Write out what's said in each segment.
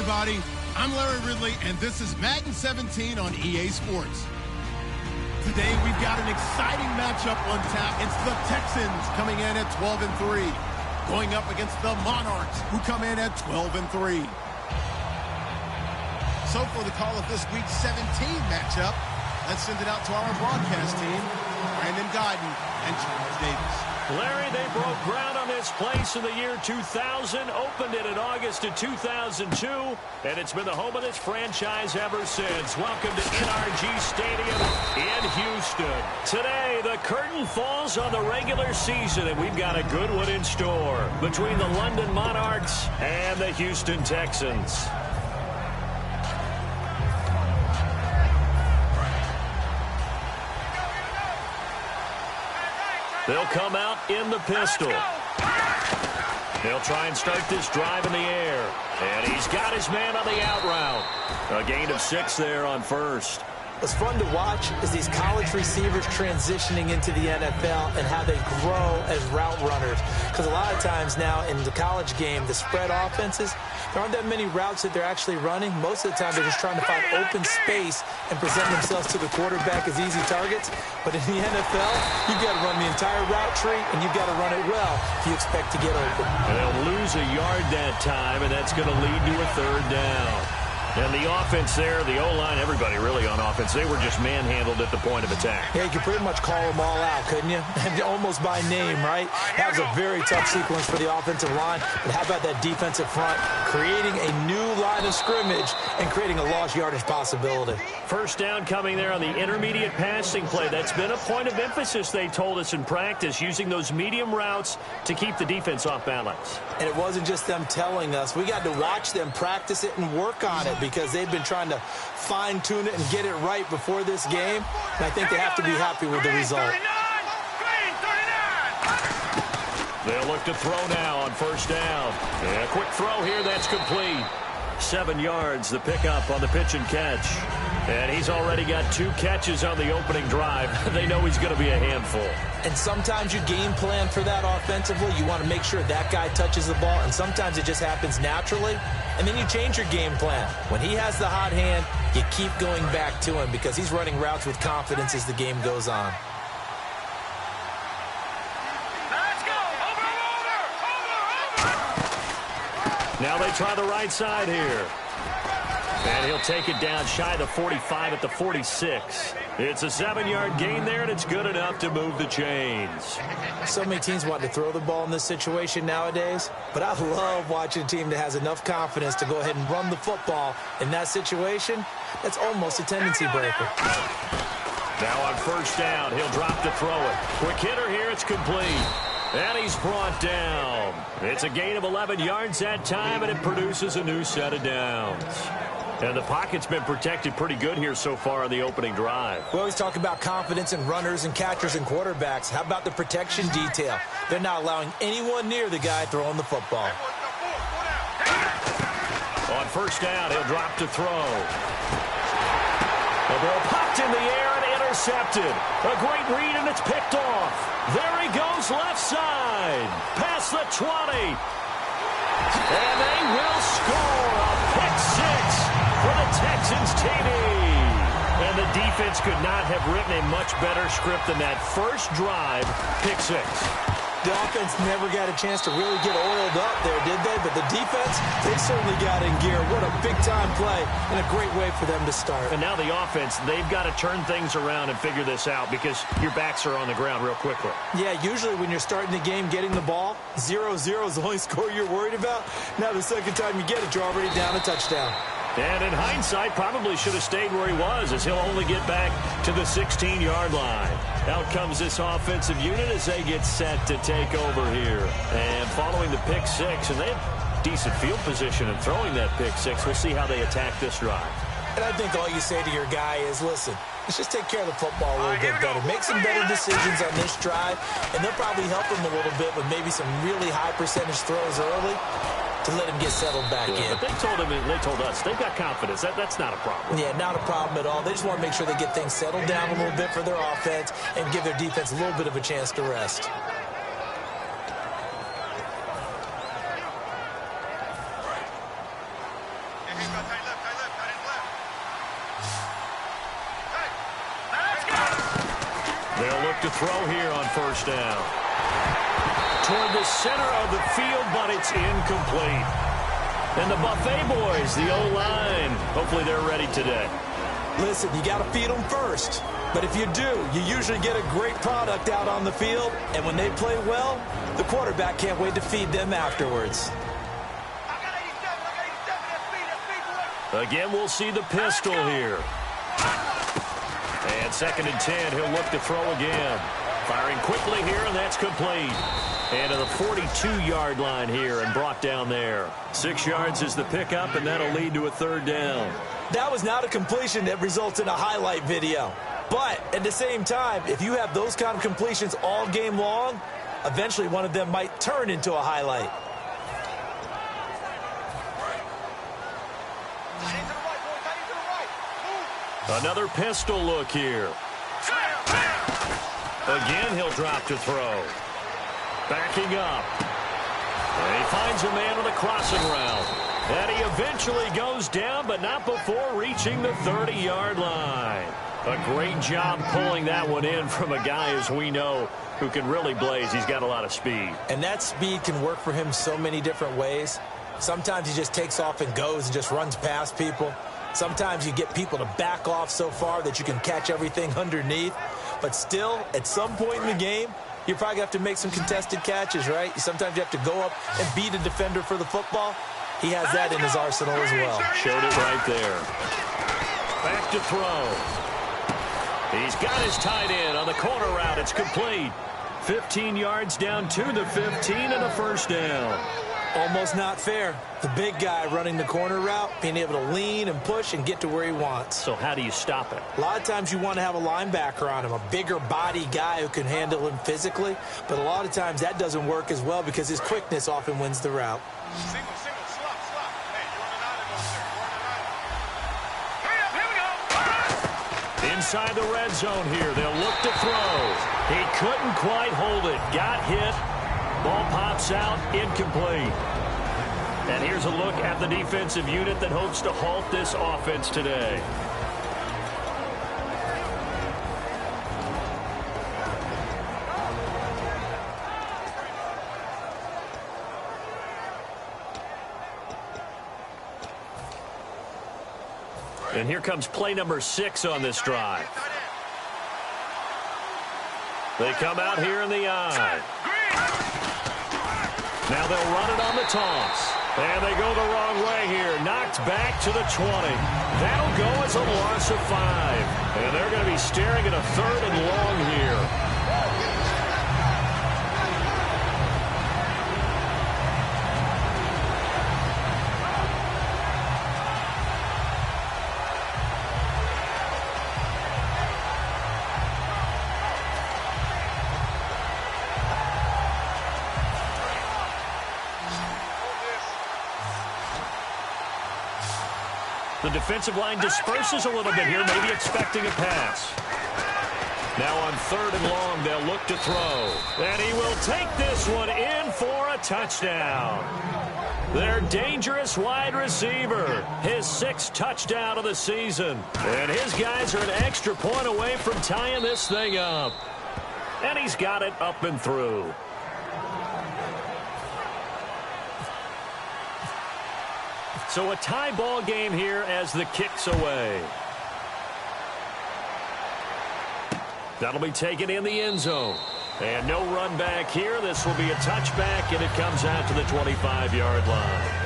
everybody. I'm Larry Ridley, and this is Madden 17 on EA Sports. Today, we've got an exciting matchup on tap. It's the Texans coming in at 12-3, going up against the Monarchs, who come in at 12-3. So for the call of this week's 17 matchup, let's send it out to our broadcast team, Brandon Guyton and Charles Davis. Larry, they broke ground on this place in the year 2000, opened it in August of 2002, and it's been the home of this franchise ever since. Welcome to NRG Stadium in Houston. Today, the curtain falls on the regular season, and we've got a good one in store between the London Monarchs and the Houston Texans. They'll come out in the pistol. They'll try and start this drive in the air. And he's got his man on the out route. A gain of 6 there on first. What's fun to watch is these college receivers transitioning into the NFL and how they grow as route runners. Because a lot of times now in the college game, the spread offenses, there aren't that many routes that they're actually running. Most of the time, they're just trying to find open space and present themselves to the quarterback as easy targets. But in the NFL, you've got to run the entire route tree, and you've got to run it well if you expect to get open. And they'll lose a yard that time, and that's going to lead to a 3rd down. And the offense there, the O-line, everybody really on offense, they were just manhandled at the point of attack. Yeah, you could pretty much call them all out, couldn't you? And almost by name, right? That was a very tough sequence for the offensive line. But how about that defensive front creating a new line of scrimmage and creating a lost yardage possibility? First down coming there on the intermediate passing play. That's been a point of emphasis, they told us in practice, using those medium routes to keep the defense off balance. And it wasn't just them telling us. We got to watch them practice it and work on it because they've been trying to fine-tune it and get it right before this game. And I think they have to be happy with the result. They'll look to throw now on first down. And a quick throw here, that's complete. 7 yards, the pickup on the pitch and catch. And he's already got 2 catches on the opening drive. They know he's going to be a handful. And sometimes you game plan for that offensively. You want to make sure that guy touches the ball, and sometimes it just happens naturally. And then you change your game plan. When he has the hot hand, you keep going back to him because he's running routes with confidence as the game goes on. Now they try the right side here. And he'll take it down shy of the 45 at the 46. It's a 7-yard gain there, and it's good enough to move the chains. So many teams want to throw the ball in this situation nowadays, but I love watching a team that has enough confidence to go ahead and run the football. In that situation, that's almost a tendency breaker. Now on first down, he'll drop to throw it. Quick hitter here, it's complete. And he's brought down. It's a gain of 11 yards that time, and it produces a new set of downs. And the pocket's been protected pretty good here so far on the opening drive. We always talk about confidence in runners and catchers and quarterbacks. How about the protection detail? They're not allowing anyone near the guy throwing the football. On first down, he'll drop to throw. The ball popped in the air and intercepted. A great read, and it's picked off. There he goes, left side. Past the 20. And they will score a pick 6 for the Texans TD. And the defense could not have written a much better script than that first drive, pick 6. The offense never got a chance to really get oiled up there, did they? But the defense, they certainly got in gear. What a big-time play and a great way for them to start. And now the offense, they've got to turn things around and figure this out because your backs are on the ground real quickly. Yeah, usually when you're starting the game getting the ball, 0-0 is the only score you're worried about. Now the second time you get it, you're already down a touchdown. And in hindsight, probably should have stayed where he was as he'll only get back to the 16-yard line. Out comes this offensive unit as they get set to take over here. And following the pick 6, and they have decent field position and throwing that pick 6. We'll see how they attack this drive. And I think all you say to your guy is, listen, let's just take care of the football a little bit better. Make some better decisions on this drive, and they'll probably help him a little bit with maybe some really high percentage throws early to let him get settled back in. But they told him, and they told us, they've got confidence. That's not a problem. Yeah, not a problem at all. They just want to make sure they get things settled down a little bit for their offense and give their defense a little bit of a chance to rest. They'll look to throw here on first down. Toward the center of the field, but it's incomplete. And the Buffet boys, the O-line, hopefully they're ready today. Listen, you got to feed them first. But if you do, you usually get a great product out on the field. And when they play well, the quarterback can't wait to feed them afterwards. Again, we'll see the pistol here. And 2nd and 10, he'll look to throw again. Firing quickly here, and that's complete. And to the 42-yard line here and brought down there. 6 yards is the pickup, and that'll lead to a 3rd down. That was not a completion that results in a highlight video. But at the same time, if you have those kind of completions all game long, eventually one of them might turn into a highlight. Another pistol look here. Again, he'll drop to throw. Backing up. And he finds a man on the crossing route. And he eventually goes down, but not before reaching the 30-yard line. A great job pulling that one in from a guy, as we know, who can really blaze. He's got a lot of speed. And that speed can work for him so many different ways. Sometimes he just takes off and goes and just runs past people. Sometimes you get people to back off so far that you can catch everything underneath. But still, at some point in the game, you're probably going to have to make some contested catches, right? Sometimes you have to go up and beat a defender for the football. He has that in his arsenal as well. Showed it right there. Back to throw. He's got his tight end on the corner route. It's complete. 15 yards down to the 15 and a 1st down. Almost not fair. The big guy running the corner route, being able to lean and push and get to where he wants. So how do you stop it? A lot of times you want to have a linebacker on him, a bigger body guy who can handle him physically. But a lot of times that doesn't work as well because his quickness often wins the route. Inside the red zone here, they'll look to throw. He couldn't quite hold it. Got hit. Ball pops out, incomplete. And here's a look at the defensive unit that hopes to halt this offense today. And here comes play number 6 on this drive. They come out here in the eye. Now they'll run it on the toss. And they go the wrong way here. Knocked back to the 20. That'll go as a loss of 5. And they're going to be staring at a 3rd and long here. The defensive line disperses a little bit here, maybe expecting a pass. Now on 3rd and long, they'll look to throw. And he will take this one in for a touchdown. Their dangerous wide receiver, his 6th touchdown of the season. And his guys are an extra point away from tying this thing up. And he's got it up and through. So a tie ball game here as the kick's away. That'll be taken in the end zone. And no run back here. This will be a touchback, and it comes out to the 25-yard line.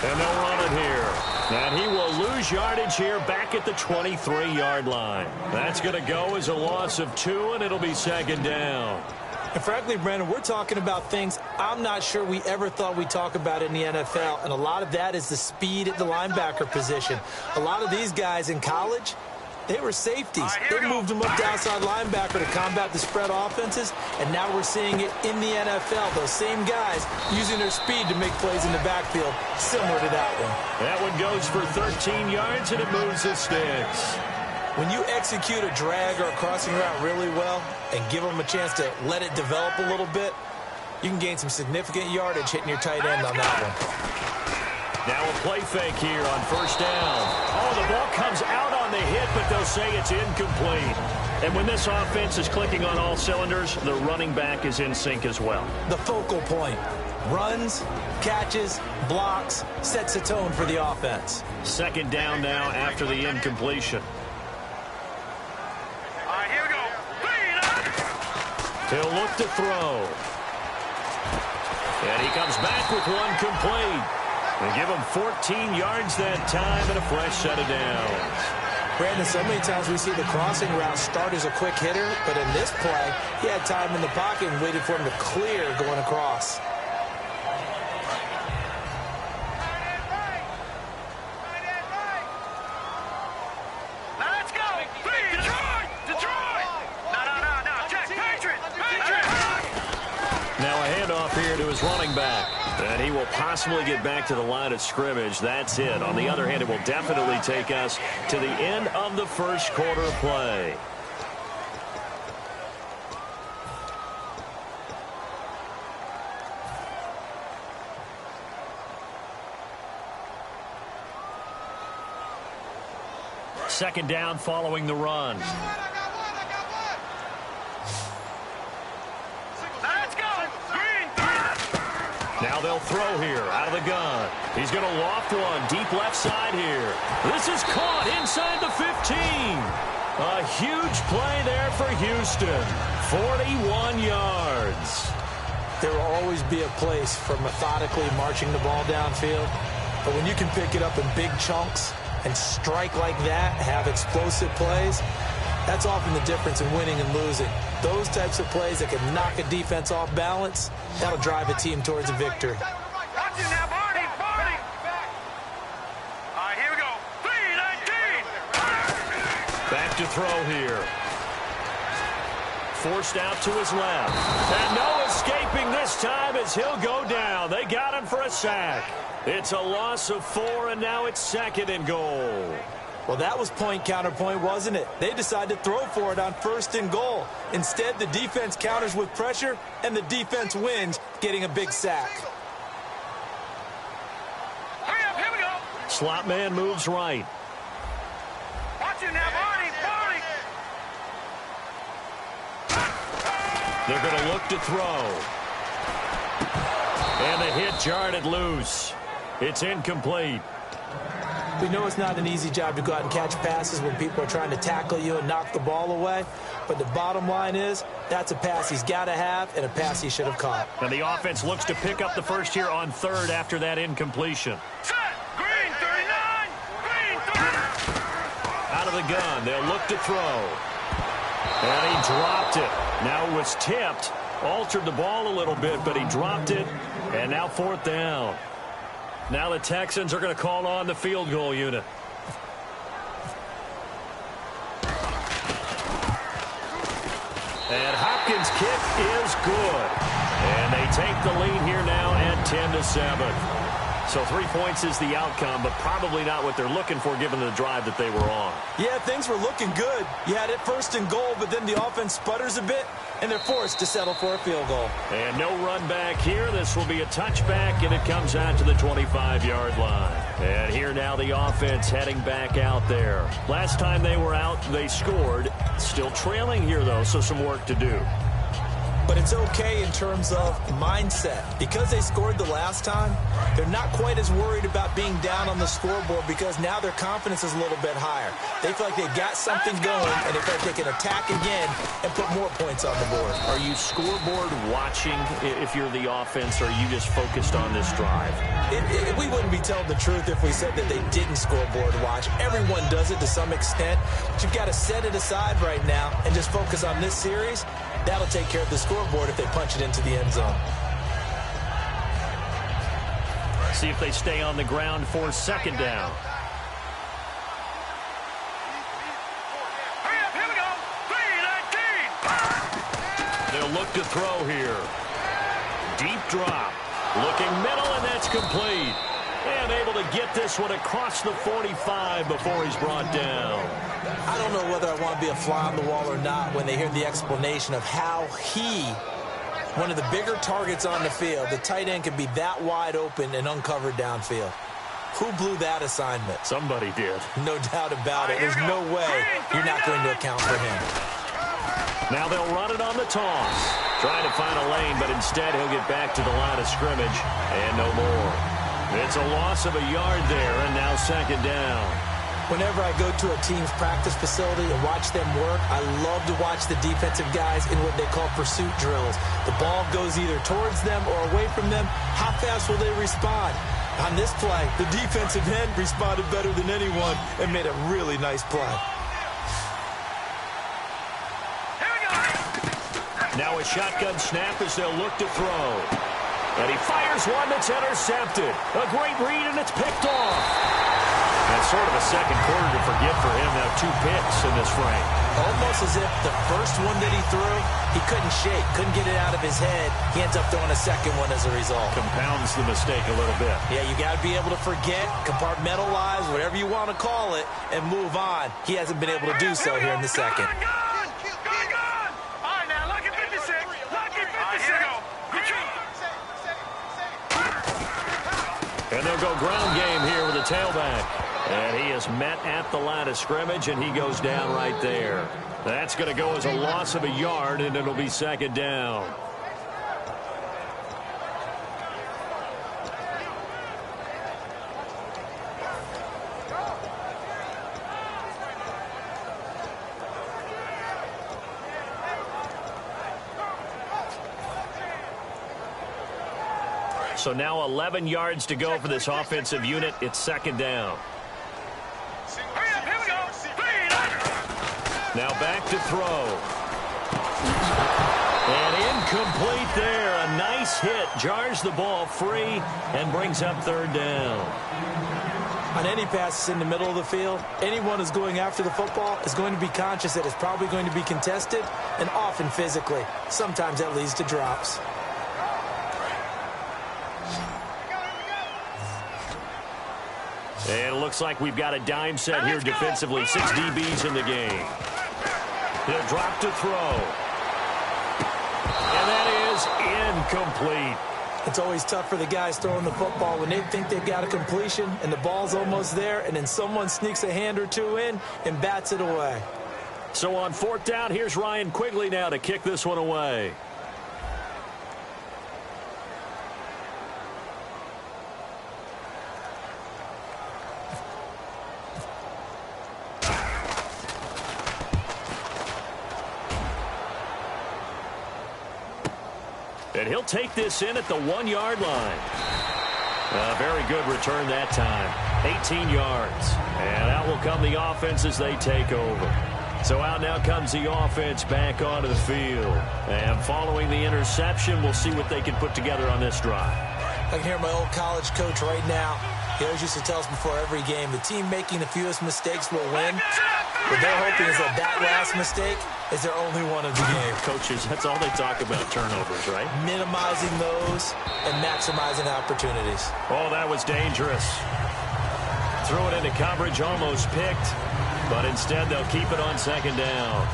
And they'll run it here. And he will lose yardage here back at the 23-yard line. That's going to go as a loss of 2, and it'll be 2nd down. And frankly, Brandon, we're talking about things I'm not sure we ever thought we'd talk about in the NFL, and a lot of that is the speed at the linebacker position. A lot of these guys in college, they were safeties. They moved them up to outside linebacker to combat the spread offenses, and now we're seeing it in the NFL. Those same guys using their speed to make plays in the backfield, similar to that one. That one goes for 13 yards, and it moves the sticks. When you execute a drag or a crossing route really well and give them a chance to let it develop a little bit, you can gain some significant yardage hitting your tight end on that one. Now a play fake here on first down. Oh, the ball comes out on the hit, but they'll say it's incomplete. And when this offense is clicking on all cylinders, the running back is in sync as well. The focal point. Runs, catches, blocks, sets a tone for the offense. Second down now after the incompletion. He'll look to throw. And he comes back with one complete. They give him 14 yards that time and a fresh set of downs. Brandon, so many times we see the crossing route start as a quick hitter, but in this play, he had time in the pocket and waited for him to clear going across. Here to his running back, and he will possibly get back to the line of scrimmage. That's it. On the other hand, it will definitely take us to the end of the first quarter play. Second down following the run. Now they'll throw here out of the gun. He's going to loft one deep left side here. This is caught inside the 15. A huge play there for Houston. 41 yards. There will always be a place for methodically marching the ball downfield. But when you can pick it up in big chunks and strike like that, have explosive plays, that's often the difference in winning and losing. Those types of plays that can knock a defense off balance, that'll drive a team towards a victory. Watch it now, Barney! Barney! All right, here we go. 3-19! Back to throw here. Forced out to his left. And no escaping this time as he'll go down. They got him for a sack. It's a loss of 4, and now it's second and goal. Well, that was point counterpoint, wasn't it? They decided to throw for it on first and goal. Instead, the defense counters with pressure, and the defense wins, getting a big sack. Hurry up, here we go. Slot man moves right. Watch it now, Barney, Barney. They're going to look to throw. And the hit jarred it loose. It's incomplete. We know it's not an easy job to go out and catch passes when people are trying to tackle you and knock the ball away. But the bottom line is, that's a pass he's got to have and a pass he should have caught. And the offense looks to pick up the first here on third after that incompletion. Set! Green, 39! Green, 30! Out of the gun, they'll look to throw. And he dropped it. Now it was tipped, altered the ball a little bit, but he dropped it. And now fourth down. Now the Texans are going to call on the field goal unit. And Hopkins' kick is good. And they take the lead here now at 10-7. So 3 points is the outcome, but probably not what they're looking for given the drive that they were on. Yeah, things were looking good. You had it first and goal, but then the offense sputters a bit, and they're forced to settle for a field goal. And no run back here. This will be a touchback, and it comes out to the 25-yard line. And here now the offense heading back out there. Last time they were out, they scored. Still trailing here, though, so some work to do. But it's okay in terms of mindset. Because they scored the last time, they're not quite as worried about being down on the scoreboard because now their confidence is a little bit higher. They feel like they've got something going, and they feel like they can attack again and put more points on the board. Are you scoreboard watching if you're the offense, or are you just focused on this drive? We wouldn't be telling the truth if we said that they didn't scoreboard watch. Everyone does it to some extent. But you've got to set it aside right now and just focus on this series That'll take care of the scoreboard if they punch it into the end zone. See if they stay on the ground for second down. Here we go. 3-19. They'll look to throw here. Deep drop. Looking middle, and that's complete. And able to get this one across the 45 before he's brought down. I don't know whether I want to be a fly on the wall or not when they hear the explanation of how one of the bigger targets on the field, the tight end can be that wide open and uncovered downfield. Who blew that assignment? Somebody did. No doubt about it. There's no way you're not going to account for him. Now they'll run it on the toss. Trying to find a lane, but instead he'll get back to the line of scrimmage and no more. It's a loss of a yard there, and now second down. Whenever I go to a team's practice facility and watch them work, I love to watch the defensive guys in what they call pursuit drills. The ball goes either towards them or away from them. How fast will they respond? On this play, the defensive end responded better than anyone and made a really nice play. Now a shotgun snap as they'll look to throw. And he fires one that's intercepted. A great read, and it's picked off. That's sort of a second quarter to forget for him. Now 2 picks in this frame. Almost as if the first one that he threw, he couldn't shake, couldn't get it out of his head. He ends up throwing a second one as a result. Compounds the mistake a little bit. Yeah, you got to be able to forget, compartmentalize, whatever you want to call it, and move on. He hasn't been able to do so here in the second. And they'll go ground game here with a tailback. And he is met at the line of scrimmage, and he goes down right there. That's going to go as a loss of a yard, and it'll be second down. So now 11 yards to go for this offensive unit. It's second down. Now back to throw. And incomplete there. A nice hit. Jars the ball free and brings up third down. On any passes in the middle of the field, anyone who's going after the football is going to be conscious that it's probably going to be contested, and often physically. Sometimes that leads to drops. And it looks like we've got a dime set here defensively. 6 DBs in the game. He'll drop to throw. And that is incomplete. It's always tough for the guys throwing the football when they think they've got a completion and the ball's almost there, and then someone sneaks a hand or two in and bats it away. So on fourth down, here's Ryan Quigley now to kick this one away. And he'll take this in at the 1-yard line. A very good return that time. 18 yards. And out will come the offense as they take over. So out now comes the offense back onto the field. And following the interception, we'll see what they can put together on this drive. I can hear my old college coach right now. He always used to tell us before every game, the team making the fewest mistakes will win. What they're hoping is that last mistake is their only one of the game. Coaches, that's all they talk about, turnovers, right? Minimizing those and maximizing opportunities. Oh, that was dangerous. Threw it into coverage, almost picked, but instead they'll keep it on second down.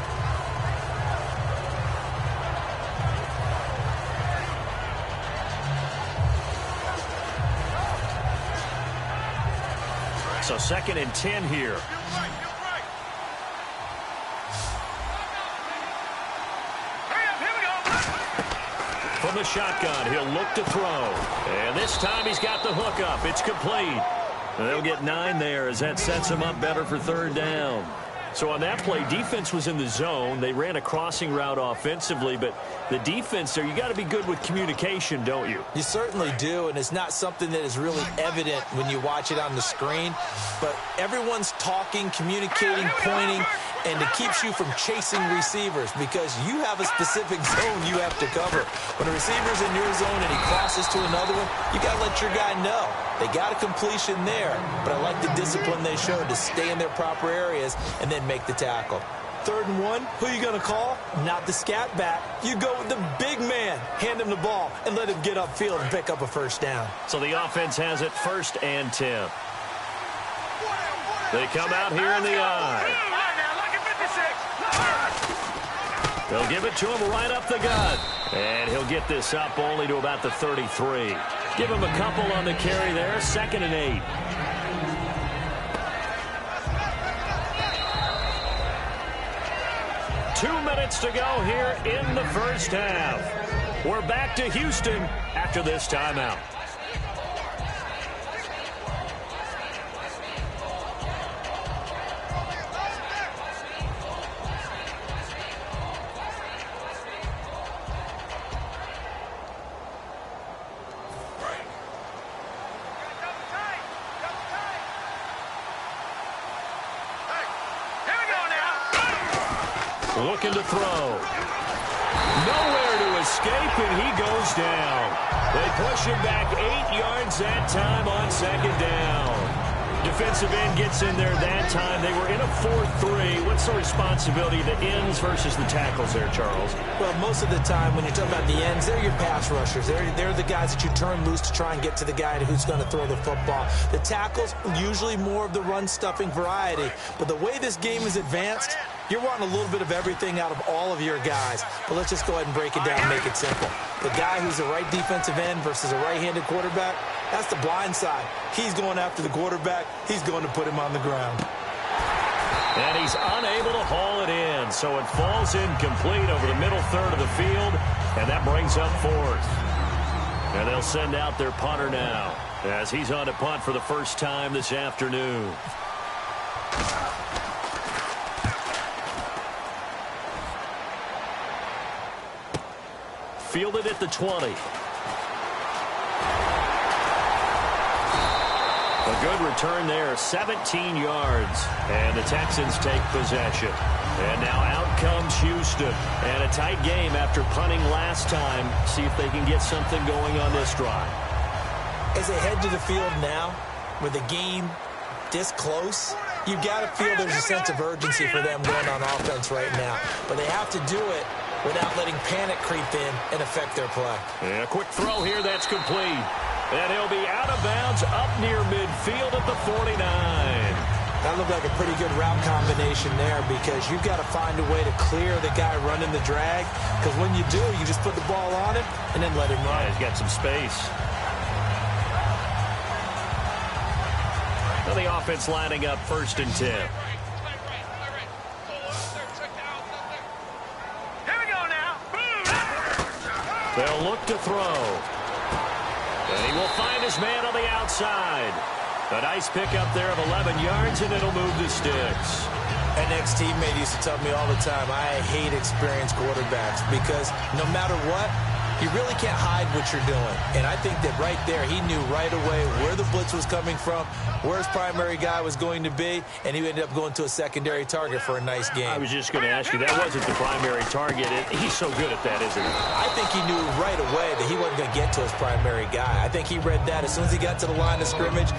So 2nd and 10 here. From the shotgun, he'll look to throw. And this time he's got the hook up. It's complete. They'll get 9 there as that sets him up better for third down. So on that play, defense was in the zone. They ran a crossing route offensively, but the defense there, you got to be good with communication, don't you? You certainly do, and it's not something that is really evident when you watch it on the screen. But everyone's talking, communicating, pointing, and it keeps you from chasing receivers because you have a specific zone you have to cover. When a receiver's in your zone and he crosses to another one, you got to let your guy know. They got a completion there, but I like the discipline they showed to stay in their proper areas and then make the tackle. 3rd and 1, who are you going to call? Not the scat back. You go with the big man. Hand him the ball and let him get upfield and pick up a first down. So the offense has it 1st and 10. They come out here in the eye. They'll give it to him right up the gut. And he'll get this up only to about the 33. Give him a couple on the carry there. 2nd and 8. Two minutes to go here in the first half. We're back to Houston after this timeout. Looking to throw. Nowhere to escape, and he goes down. They push him back 8 yards that time on 2nd down. Defensive end gets in there that time. They were in a 4-3. What's the responsibility of the ends versus the tackles there, Charles? Well, most of the time when you're talking about the ends, they're your pass rushers. They're the guys that you turn loose to try and get to the guy who's going to throw the football. The tackles, usually more of the run-stuffing variety. But the way this game is advanced, you're wanting a little bit of everything out of all of your guys. But let's just go ahead and break it down and make it simple. The guy who's a right defensive end versus a right-handed quarterback, that's the blind side. He's going after the quarterback. He's going to put him on the ground. And he's unable to haul it in. So it falls incomplete over the middle third of the field. And that brings up 4th. And they'll send out their punter now as he's on to punt for the first time this afternoon. Fielded at the 20. A good return there, 17 yards. And the Texans take possession. And now out comes Houston. And a tight game after punting last time. See if they can get something going on this drive. As they head to the field now, with the game this close, you've got to feel there's a sense of urgency for them going on offense right now. But they have to do it without letting panic creep in and affect their play. And a quick throw here that's complete. And he'll be out of bounds up near midfield at the 49. That looked like a pretty good route combination there because you've got to find a way to clear the guy running the drag. Because when you do, you just put the ball on him and then let him run. Yeah, he's got some space. Well, the offense lining up 1st and 10. They'll look to throw. And he will find his man on the outside. A nice pickup there of 11 yards, and it'll move the sticks. An ex-teammate used to tell me all the time, I hate experienced quarterbacks because no matter what, you really can't hide what you're doing. And I think that right there, he knew right away where the blitz was coming from, where his primary guy was going to be, and he ended up going to a secondary target for a nice game. I was just going to ask you, that wasn't the primary target. He's so good at that, isn't he? I think he knew right away that he wasn't going to get to his primary guy. I think he read that as soon as he got to the line of scrimmage,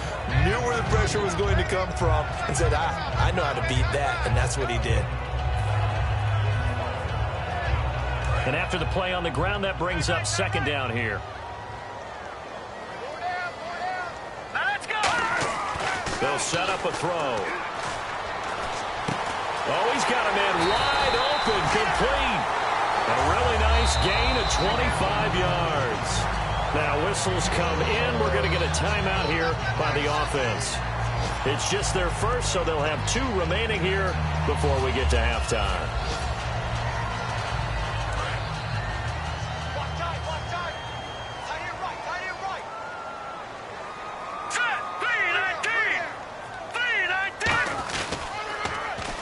knew where the pressure was going to come from, and said, I know how to beat that, and that's what he did. And after the play on the ground, that brings up 2nd down here. Now let's go. They'll set up a throw. Oh, he's got a man wide open, complete. A really nice gain of 25 yards. Now whistles come in. We're going to get a timeout here by the offense. It's just their first, so they'll have 2 remaining here before we get to halftime.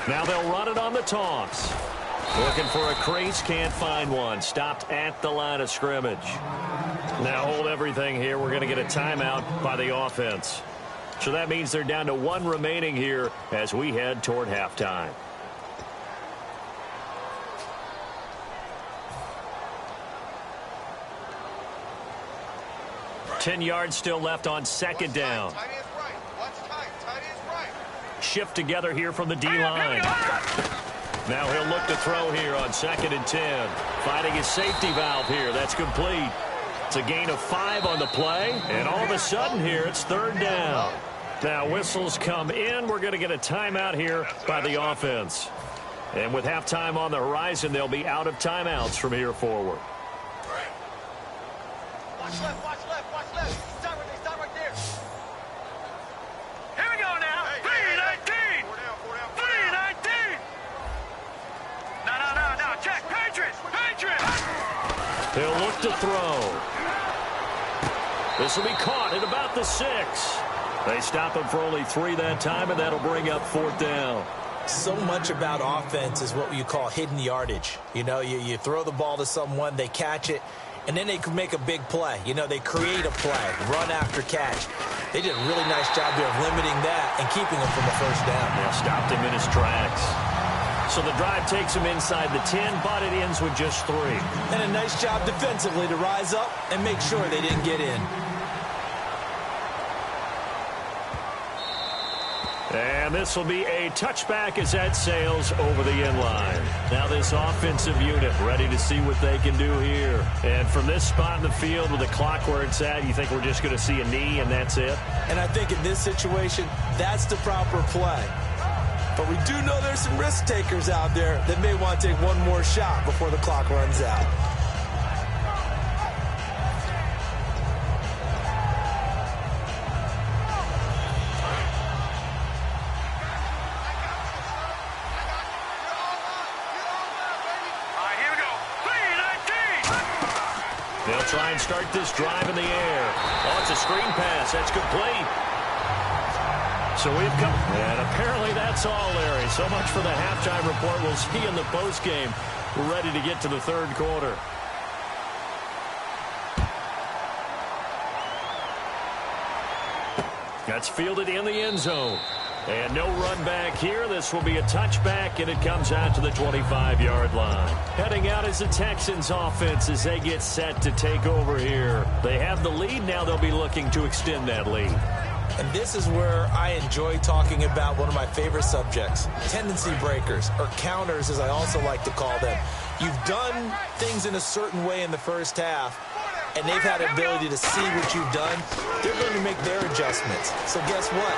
Now they'll run it on the toss. Looking for a crease, can't find one. Stopped at the line of scrimmage. Now hold everything here. We're going to get a timeout by the offense. So that means they're down to one remaining here as we head toward halftime. Ten yards still left on second down. Shift together here from the D-line. Now he'll look to throw here on 2nd and 10. Finding his safety valve here. That's complete. It's a gain of 5 on the play. And all of a sudden here, it's 3rd down. Now whistles come in. We're going to get a timeout here by the offense. And with halftime on the horizon, they'll be out of timeouts from here forward. Watch left, watch left, watch left. Stop right there. Here we go now. 3-19. 3-19. No. Check. Patriots. He'll look to throw. This will be caught at about the 6. They stop him for only 3 that time, and that'll bring up 4th down. So much about offense is what you call hidden yardage. You know, you throw the ball to someone, they catch it, and then they can make a big play. You know, they create a play, run after catch. They did a really nice job there of limiting that and keeping him from a 1st down. Yeah, stopped him in his tracks. So the drive takes him inside the 10, but it ends with just 3. And a nice job defensively to rise up and make sure they didn't get in. And this will be a touchback as that sails over the end line. Now this offensive unit ready to see what they can do here. And from this spot in the field with the clock where it's at, you think we're just going to see a knee and that's it? And I think in this situation, that's the proper play. But we do know there's some risk takers out there that may want to take one more shot before the clock runs out. They'll try and start this drive in the air. Oh, it's a screen pass. That's complete. So we've come, and apparently that's all, Larry. So much for the halftime report. We'll see in the postgame. We're ready to get to the 3rd quarter. That's fielded in the end zone. And no run back here. This will be a touchback, and it comes out to the 25-yard line. Heading out is the Texans offense as they get set to take over here. They have the lead. Now they'll be looking to extend that lead. And this is where I enjoy talking about one of my favorite subjects, tendency breakers, or counters as I also like to call them. You've done things in a certain way in the first half, and they've had the ability to see what you've done. They're going to make their adjustments. So guess what?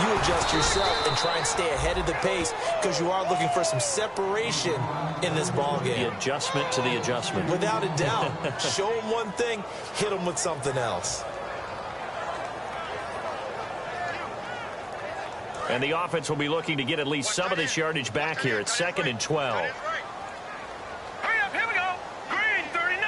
You adjust yourself and try and stay ahead of the pace because you are looking for some separation in this ball game. The adjustment to the adjustment. Without a doubt. Show them one thing, hit them with something else. And the offense will be looking to get at least some of this yardage back here. It's 2nd and 12. Hurry up, here we go. Green, 39.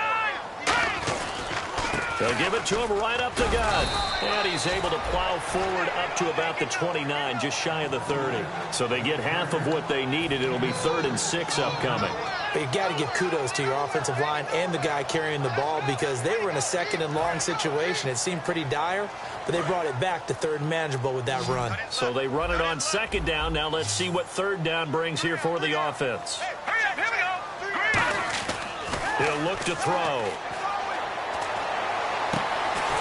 They'll give it to him right up the gut. And he's able to plow forward up to about the 29, just shy of the 30. So they get half of what they needed. It'll be 3rd and 6 upcoming. But you've got to give kudos to your offensive line and the guy carrying the ball because they were in a 2nd and long situation. It seemed pretty dire, but they brought it back to 3rd and manageable with that run. So they run it on 2nd down. Now let's see what 3rd down brings here for the offense. Hey, hurry up, here we go. Green. He'll look to throw.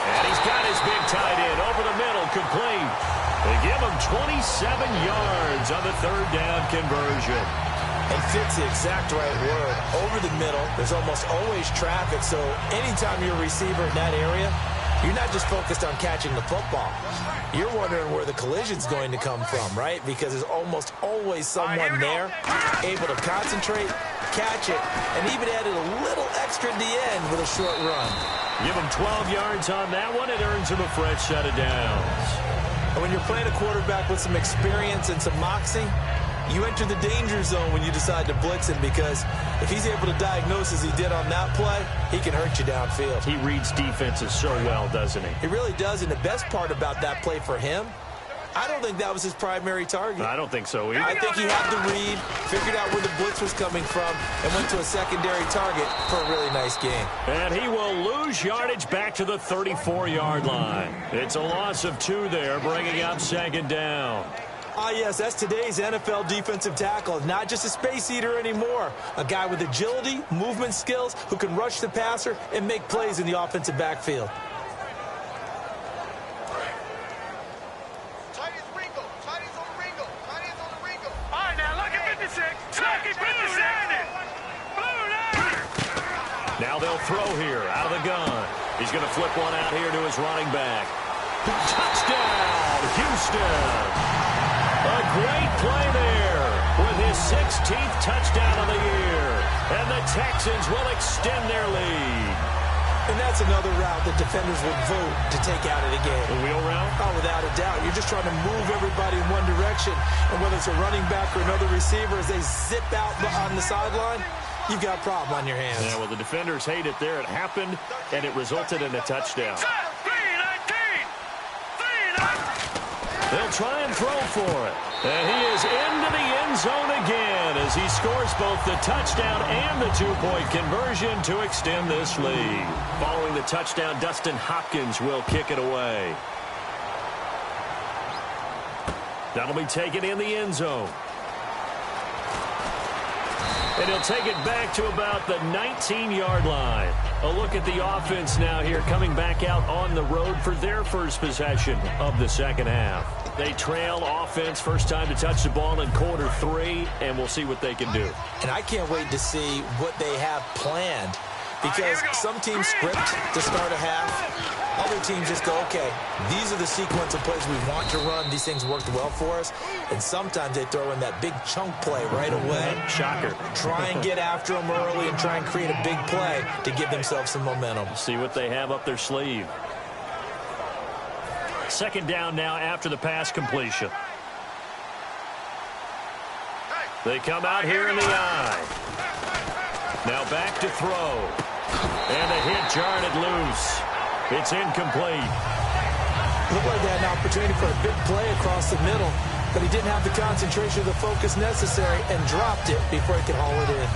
And he's got his big tight end over the middle, complete. They give him 27 yards on the 3rd down conversion. And fits the exact right word. Over the middle, there's almost always traffic, so anytime you're a receiver in that area, you're not just focused on catching the football. You're wondering where the collision's going to come from, right? Because there's almost always someone there able to concentrate, catch it, and even added a little extra at the end with a short run. Give him 12 yards on that one. It earns him a fresh set of downs. And when you're playing a quarterback with some experience and some moxie, you enter the danger zone when you decide to blitz him because if he's able to diagnose as he did on that play, he can hurt you downfield. He reads defenses so well, doesn't he? He really does, and the best part about that play for him, I don't think that was his primary target. I don't think so either. I think he had the read, figured out where the blitz was coming from, and went to a secondary target for a really nice game. And he will lose yardage back to the 34-yard line. It's a loss of 2 there, bringing up 2nd down. Ah, yes, that's today's NFL defensive tackle. Not just a space eater anymore. A guy with agility, movement skills, who can rush the passer and make plays in the offensive backfield. Now they'll throw here out of the gun. He's going to flip one out here to his running back. Touchdown, Houston. A great play there with his 16th touchdown of the year. And the Texans will extend their lead. And that's another route that defenders would vote to take out of the game. The wheel route? Oh, without a doubt. You're just trying to move everybody in one direction. And whether it's a running back or another receiver, as they zip out on the sideline, you've got a problem on your hands. Yeah, well, the defenders hate it there. It happened, and it resulted in a touchdown. They'll try and throw for it. And he is into the end zone again as he scores both the touchdown and the 2-point conversion to extend this lead. Following the touchdown, Dustin Hopkins will kick it away. That'll be taken in the end zone. And he'll take it back to about the 19-yard line. A look at the offense now here, coming back out on the road for their first possession of the second half. They trail offense, first time to touch the ball in quarter 3, and we'll see what they can do. And I can't wait to see what they have planned, because some teams script to start a half. Other teams just go, okay, these are the sequence of plays we want to run. These things worked well for us. And sometimes they throw in that big chunk play right away. Shocker. Try and get after them early and try and create a big play to give themselves some momentum. See what they have up their sleeve. Second down now after the pass completion. They come out here in the eye. Now back to throw. And a hit jarred it loose. It's incomplete. Looked like they had an opportunity for a big play across the middle, but he didn't have the concentration or the focus necessary and dropped it before he could haul it in.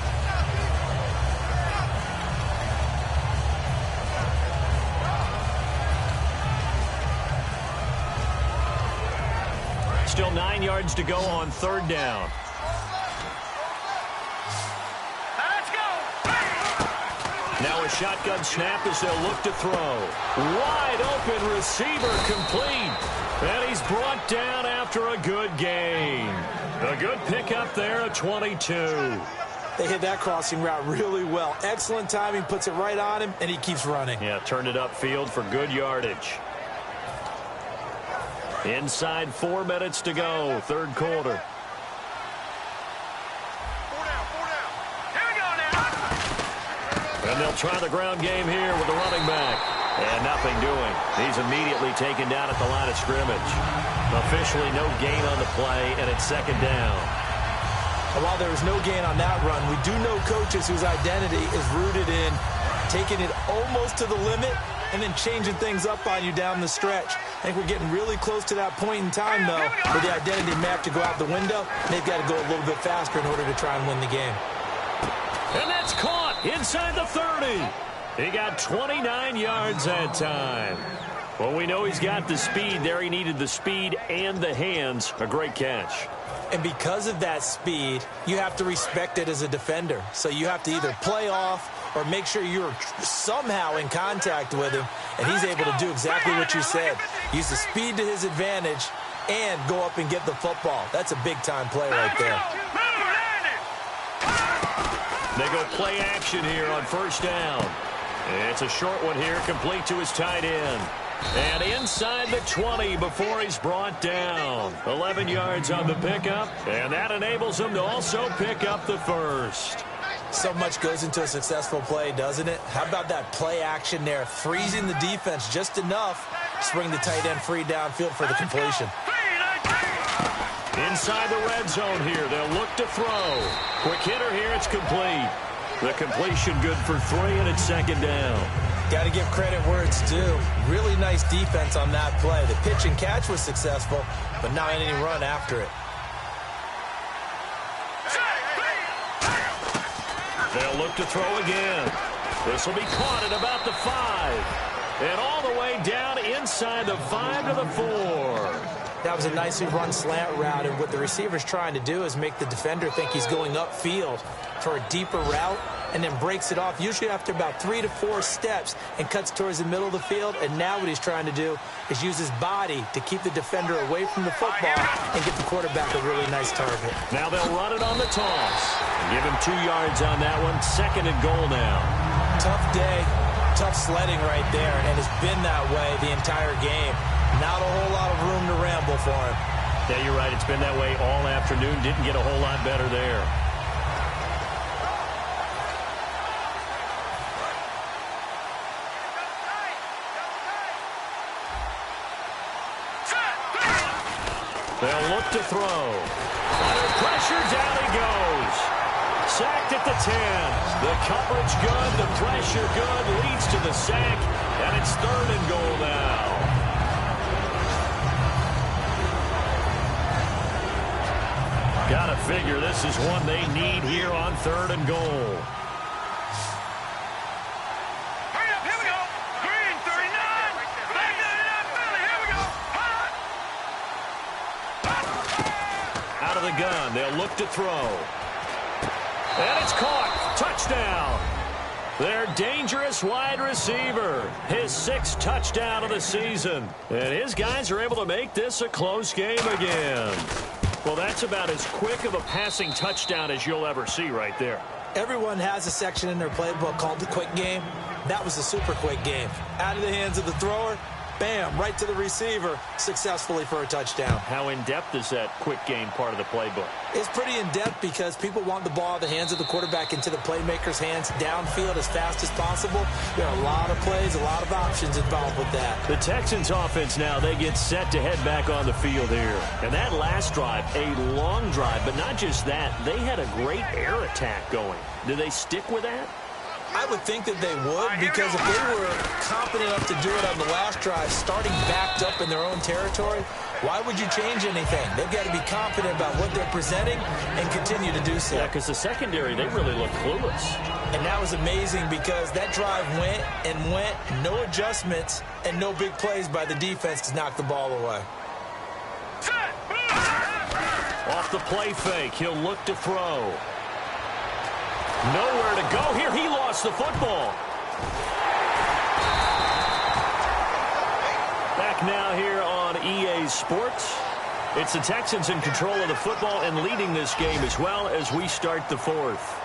Still 9 yards to go on 3rd down. Now a shotgun snap as they'll look to throw. Wide open receiver complete. And he's brought down after a good gain. A good pickup there at 22. They hit that crossing route really well. Excellent timing, puts it right on him, and he keeps running. Yeah, turned it upfield for good yardage. Inside 4 minutes to go, 3rd quarter. And they'll try the ground game here with the running back. And nothing doing. He's immediately taken down at the line of scrimmage. Officially no gain on the play, and it's 2nd down. And while there was no gain on that run, we do know coaches whose identity is rooted in taking it almost to the limit and then changing things up on you down the stretch. I think we're getting really close to that point in time, though, where the identity may have to go out the window. They've got to go a little bit faster in order to try and win the game. And that's caught inside the 30. He got 29 yards that time. Well, we know he's got the speed there. He needed the speed and the hands. A great catch. And because of that speed, you have to respect it as a defender. So you have to either play off or make sure you're somehow in contact with him. And he's able to do exactly what you said. Use the speed to his advantage and go up and get the football. That's a big-time play right there. They go play action here on 1st down. It's a short one here, complete to his tight end. And inside the 20 before he's brought down. 11 yards on the pickup, and that enables him to also pick up the 1st. So much goes into a successful play, doesn't it? How about that play action there, freezing the defense just enough to bring the tight end free downfield for the completion. Inside the red zone here, they'll look to throw. Quick hitter here, it's complete. The completion good for 3, and it's 2nd down. Got to give credit where it's due. Really nice defense on that play. The pitch and catch was successful, but not any run after it. They'll look to throw again. This will be caught at about the 5. And all the way down inside the 5 to the 4. That was a nicely run slant route, and what the receiver's trying to do is make the defender think he's going upfield for a deeper route, and then breaks it off, usually after about 3 to 4 steps, and cuts towards the middle of the field. And now what he's trying to do is use his body to keep the defender away from the football and get the quarterback a really nice target. Now they'll run it on the toss. Give him 2 yards on that one. 2nd and goal now. Tough day, tough sledding right there, and it's been that way the entire game. Not a whole lot of room to ramble for him. Yeah, you're right. It's been that way all afternoon. Didn't get a whole lot better there. They'll look to throw. Under pressure, down he goes. Sacked at the 10. The coverage good, the pressure good, leads to the sack, and it's 3rd and goal now. Gotta figure this is one they need here on 3rd and goal. Hurry up, here we go. Green, 39. Black 99, Philly, here we go. Out of the gun, they'll look to throw. And it's caught. Touchdown. Their dangerous wide receiver. His 6th touchdown of the season. And his guys are able to make this a close game again. Well, that's about as quick of a passing touchdown as you'll ever see right there. Everyone has a section in their playbook called the quick game. That was a super quick game. Out of the hands of the thrower, bam, right to the receiver, successfully for a touchdown. How in-depth is that quick game part of the playbook? It's pretty in-depth because people want the ball out of the hands of the quarterback into the playmaker's hands downfield as fast as possible. There are a lot of plays, a lot of options involved with that. The Texans offense now, they get set to head back on the field here. And that last drive, a long drive, but not just that, they had a great air attack going. Do they stick with that? I would think that they would, because if they were confident enough to do it on the last drive, starting backed up in their own territory, why would you change anything? They've got to be confident about what they're presenting and continue to do so. Yeah, because the secondary, they really look clueless. And that was amazing because that drive went and went, no adjustments, and no big plays by the defense to knock the ball away. Off the play fake, he'll look to throw. Nowhere to go here. He lost the football. Back now here on EA Sports. It's the Texans in control of the football and leading this game as well as we start the 4th.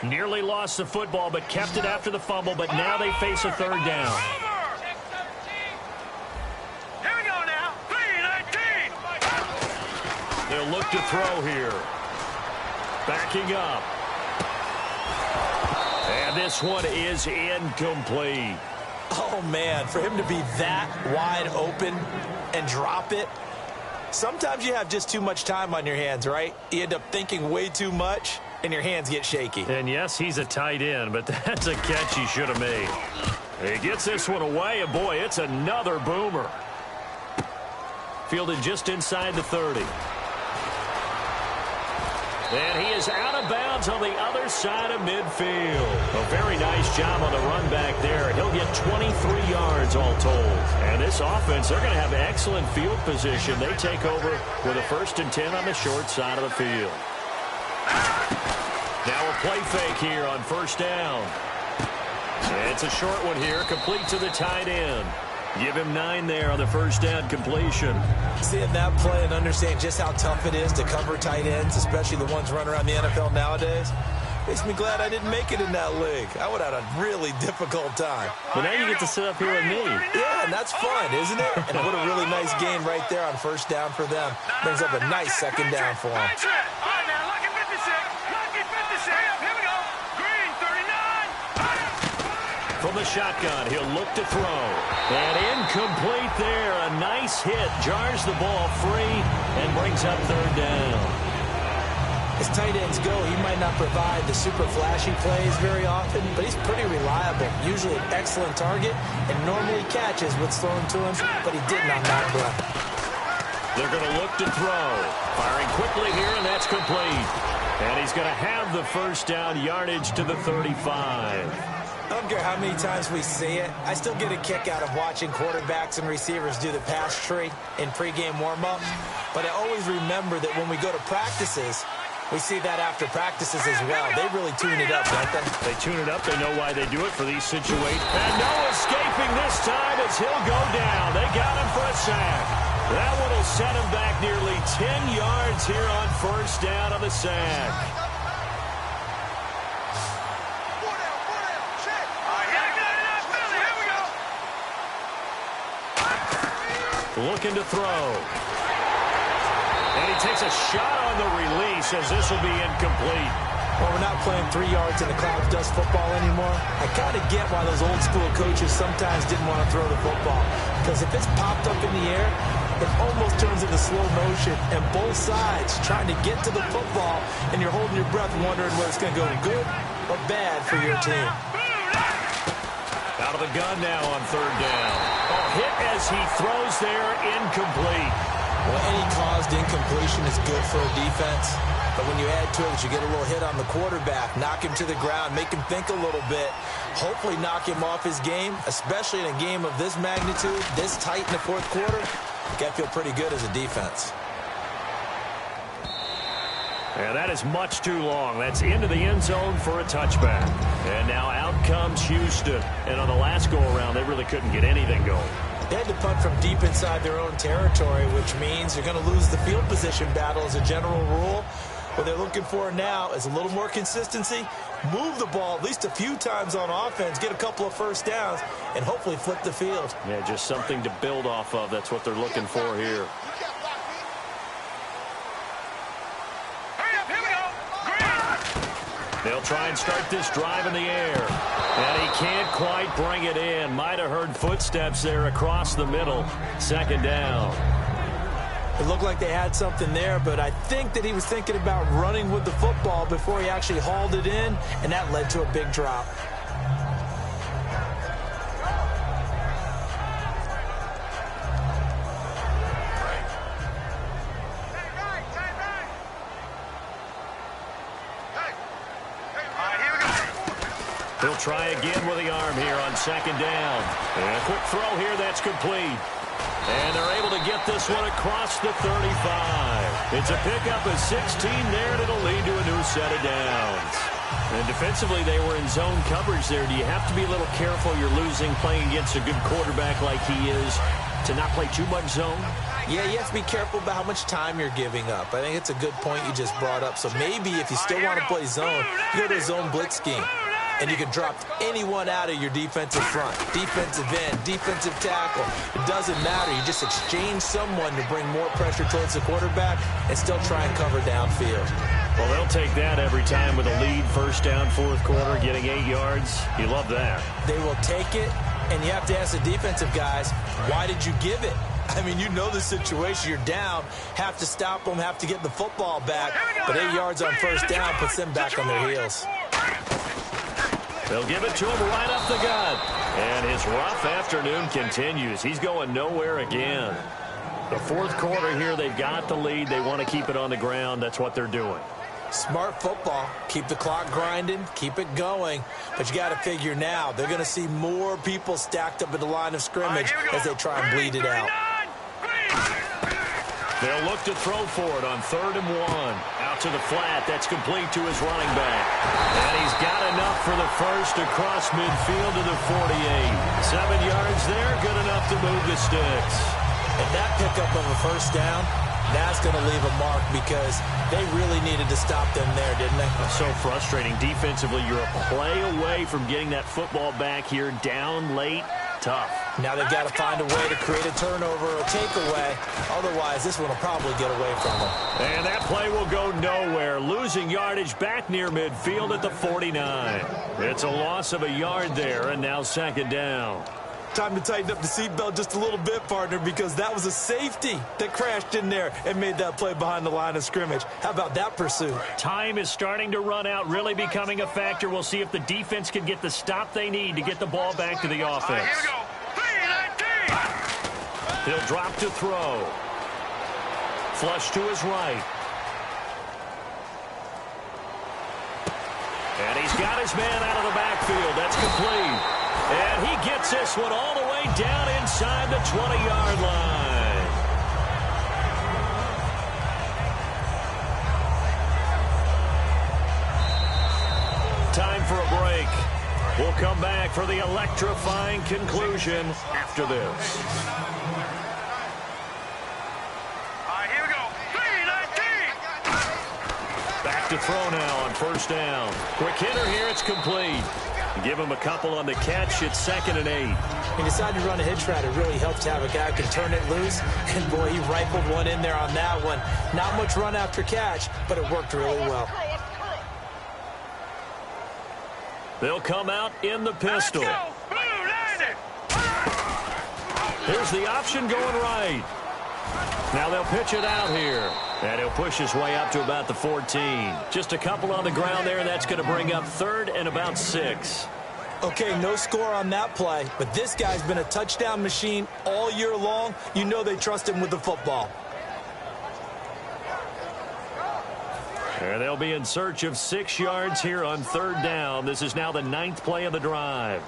Nearly lost the football, but kept it after the fumble, but now they face a 3rd down. Here we go now. 3-19. They'll look to throw here. Backing up. And this one is incomplete. Oh, man, for him to be that wide open and drop it, sometimes you have just too much time on your hands, right? You end up thinking way too much, and your hands get shaky. And yes, he's a tight end, but that's a catch he should have made. He gets this one away, and boy, it's another boomer. Fielded just inside the 30. And he is out of bounds on the other side of midfield. A very nice job on the run back there. He'll get 23 yards all told. And this offense, they're going to have excellent field position. They take over with a 1st and 10 on the short side of the field. Now a play fake here on 1st down. It's a short one here, complete to the tight end. Give him 9 there on the 1st down completion. Seeing that play and understand just how tough it is to cover tight ends, especially the ones running around the NFL nowadays, makes me glad I didn't make it in that league. I would have had a really difficult time. Well, now you get to sit up here with me. Yeah, and that's fun, isn't it? And what a really nice game right there on 1st down for them. Brings up a nice 2nd down for them. All right, now, lucky 56. Lucky 56. Here we go. Green, 39. From the shotgun, he'll look to throw. And incomplete there. A nice hit. Jars the ball free and brings up third down. As tight ends go, he might not provide the super flashy plays very often, but he's pretty reliable. Usually an excellent target and normally catches what's thrown to him, but he didn't on that run. They're going to look to throw. Firing quickly here, and that's complete. And he's going to have the first down, yardage to the 35. I don't care how many times we see it. I still get a kick out of watching quarterbacks and receivers do the pass tree in pregame warm-up. But I always remember that when we go to practices, we see that after practices as well. They really tune it up, don't they? They tune it up. They know why they do it for these situations. And no escaping this time as he'll go down. They got him for a sack. That one will set him back nearly 10 yards here on first down on the sack. Looking to throw. And he takes a shot on the release as this will be incomplete. Well, we're not playing 3 yards in the cloud of dust football anymore. I kind of get why those old school coaches sometimes didn't want to throw the football. Because if it's popped up in the air, it almost turns into slow motion. And both sides trying to get to the football, and you're holding your breath wondering whether it's going to go good or bad for your team. Out of the gun now on third down. Oh, hit as he throws there, incomplete. Well, any caused incompletion is good for a defense. But when you add to it that you get a little hit on the quarterback, knock him to the ground, make him think a little bit, hopefully knock him off his game, especially in a game of this magnitude, this tight in the fourth quarter, you got to feel pretty good as a defense. And that is much too long. That's into the end zone for a touchback. And now out comes Houston. And on the last go-around, they really couldn't get anything going. They had to punt from deep inside their own territory, which means you're going to lose the field position battle as a general rule. What they're looking for now is a little more consistency, move the ball at least a few times on offense, get a couple of first downs, and hopefully flip the field. Yeah, just something to build off of. That's what they're looking for here. They'll try and start this drive in the air. And he can't quite bring it in. Might have heard footsteps there across the middle. Second down. It looked like they had something there, but I think that he was thinking about running with the football before he actually hauled it in, and that led to a big drop. He'll try again with the arm here on second down. And a quick throw here, that's complete. And they're able to get this one across the 35. It's a pickup of 16 there, and it'll lead to a new set of downs. And defensively, they were in zone coverage there. Do you have to be a little careful you're losing playing against a good quarterback like he is to not play too much zone? Yeah, you have to be careful about how much time you're giving up. I think it's a good point you just brought up. So maybe if you still want to play zone, you go to a zone blitz scheme. And you can drop anyone out of your defensive front, defensive end, defensive tackle. It doesn't matter. You just exchange someone to bring more pressure towards the quarterback and still try and cover downfield. Well, they'll take that every time with a lead, first down, fourth quarter, getting 8 yards. You love that. They will take it, and you have to ask the defensive guys, why did you give it? I mean, you know the situation. You're down, have to stop them, have to get the football back. But 8 yards on first down puts them back on their heels. They'll give it to him right up the gut. And his rough afternoon continues. He's going nowhere again. The fourth quarter here, they've got the lead. They want to keep it on the ground. That's what they're doing. Smart football. Keep the clock grinding. Keep it going. But you got to figure now, they're going to see more people stacked up at the line of scrimmage as they try and bleed it out. They'll look to throw for it on 3rd and 1. Out to the flat. That's complete to his running back. And he's got enough for the first across midfield to the 48. 7 yards there. Good enough to move the sticks. And that pickup of a first down, that's going to leave a mark because they really needed to stop them there, didn't they? So frustrating. Defensively, you're a play away from getting that football back here down late. tough. Now they've got to find a way to create a turnover or a takeaway. Otherwise, this one will probably get away from them. And that play will go nowhere. Losing yardage back near midfield at the 49. It's a loss of a yard there, and now second down. Time to tighten up the seatbelt just a little bit, partner, because that was a safety that crashed in there and made that play behind the line of scrimmage. How about that pursuit? Time is starting to run out, really becoming a factor. We'll see if the defense can get the stop they need to get the ball back to the offense. Here we go. 3-19. He'll drop to throw. Flush to his right. And he's got his man out of the backfield. That's complete. And he gets this one all the way down inside the 20-yard line. Time for a break. We'll come back for the electrifying conclusion after this. Here we go. 3-19. Back to throw now on first down. Quick hitter here. It's complete. Give him a couple on the catch. It's 2nd and 8. He decided to run a hitch route. It really helps to have a guy who can turn it loose. And, boy, he rifled one in there on that one. Not much run after catch, but it worked really well. They'll come out in the pistol. Here's the option going right. Now they'll pitch it out here. And he'll push his way up to about the 14. Just a couple on the ground there, and that's going to bring up 3rd and about 6. Okay, no score on that play, but this guy's been a touchdown machine all year long. You know they trust him with the football. And they'll be in search of 6 yards here on 3rd down. This is now the 9th play of the drive.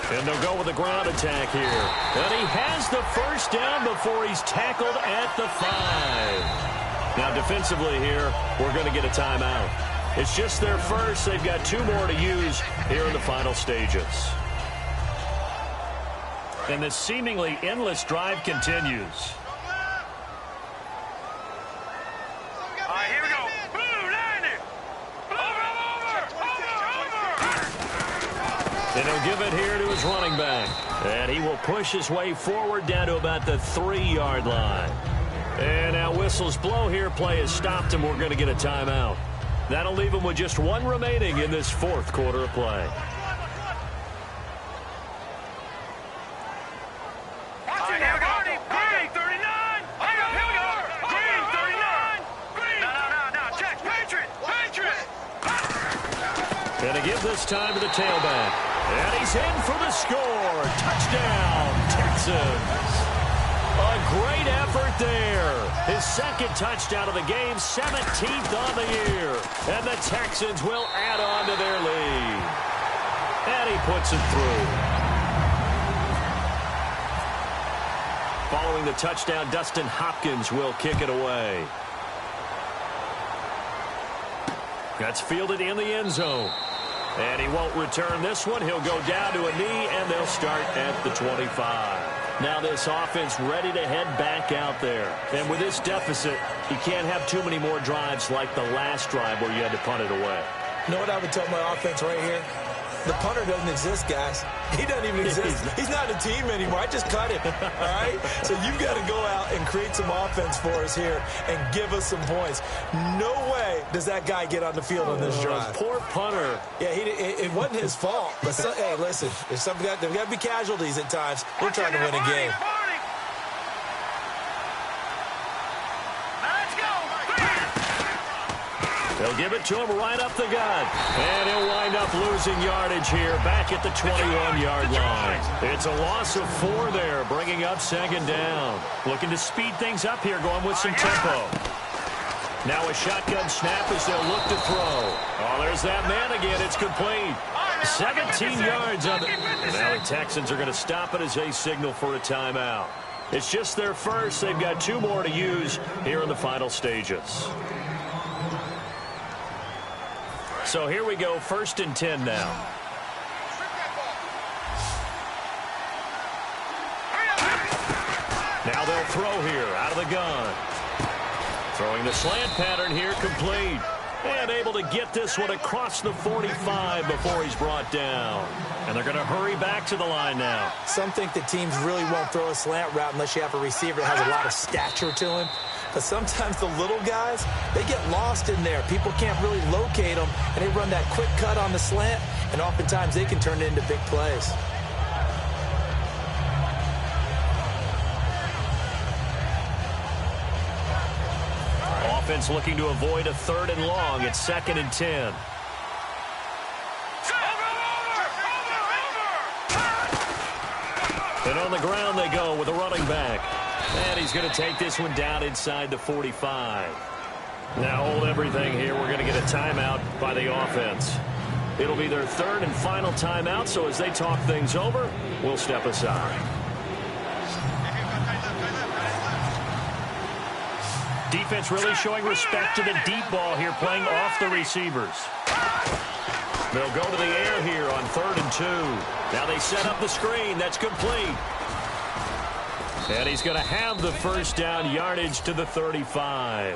And they'll go with a ground attack here. And he has the first down before he's tackled at the 5. Now, defensively here, we're going to get a timeout. It's just their first. They've got 2 more to use here in the final stages. And this seemingly endless drive continues. Here we go. And he'll give it here to his running back. And he will push his way forward down to about the 3-yard line. And now whistles blow here. Play has stopped, and we're going to get a timeout. That'll leave him with just 1 remaining in this 4th quarter of play. Going to give this time to the tailback. And he's in for the score. Touchdown, Texans. A great effort there. His 2nd touchdown of the game, 17th on the year. And the Texans will add on to their lead. And he puts it through. Following the touchdown, Dustin Hopkins will kick it away. That's fielded in the end zone. And he won't return this one. He'll go down to a knee, and they'll start at the 25. Now this offense ready to head back out there. And with this deficit, you can't have too many more drives like the last drive where you had to punt it away. You know what I would tell my offense right here? The punter doesn't exist, guys. He doesn't even exist. He's not a team anymore. I just cut him, all right? So you've got to go out and create some offense for us here and give us some points. No way does that guy get on the field on this drive. Poor punter. Yeah, it wasn't his fault. But hey, listen, there's got to be casualties at times. We're trying to win a game. They'll give it to him right up the gut. And he'll wind up losing yardage here back at the 21-yard line. It's a loss of 4 there, bringing up 2nd down. Looking to speed things up here, going with some tempo. Now a shotgun snap as they'll look to throw. Oh, there's that man again. It's complete. 17 yards on the... Now the Texans are going to stop it as they signal for a timeout. It's just their first. They've got 2 more to use here in the final stages. So here we go, 1st and 10 now. Now they'll throw here out of the gun. Throwing the slant pattern here, complete. And able to get this one across the 45 before he's brought down. And they're going to hurry back to the line now. Some think that teams really won't throw a slant route unless you have a receiver that has a lot of stature to him. But sometimes the little guys, they get lost in there. People can't really locate them, and they run that quick cut on the slant, and oftentimes they can turn it into big plays. Offense looking to avoid a 3rd and long. It's 2nd and 10. And on the ground they go with a running back. And he's going to take this one down inside the 45. Now hold everything here. We're going to get a timeout by the offense. It'll be their 3rd and final timeout, so as they talk things over, we'll step aside. Defense really showing respect to the deep ball here, playing off the receivers. They'll go to the air here on 3rd and 2. Now they set up the screen. That's complete. And he's going to have the first down, yardage to the 35.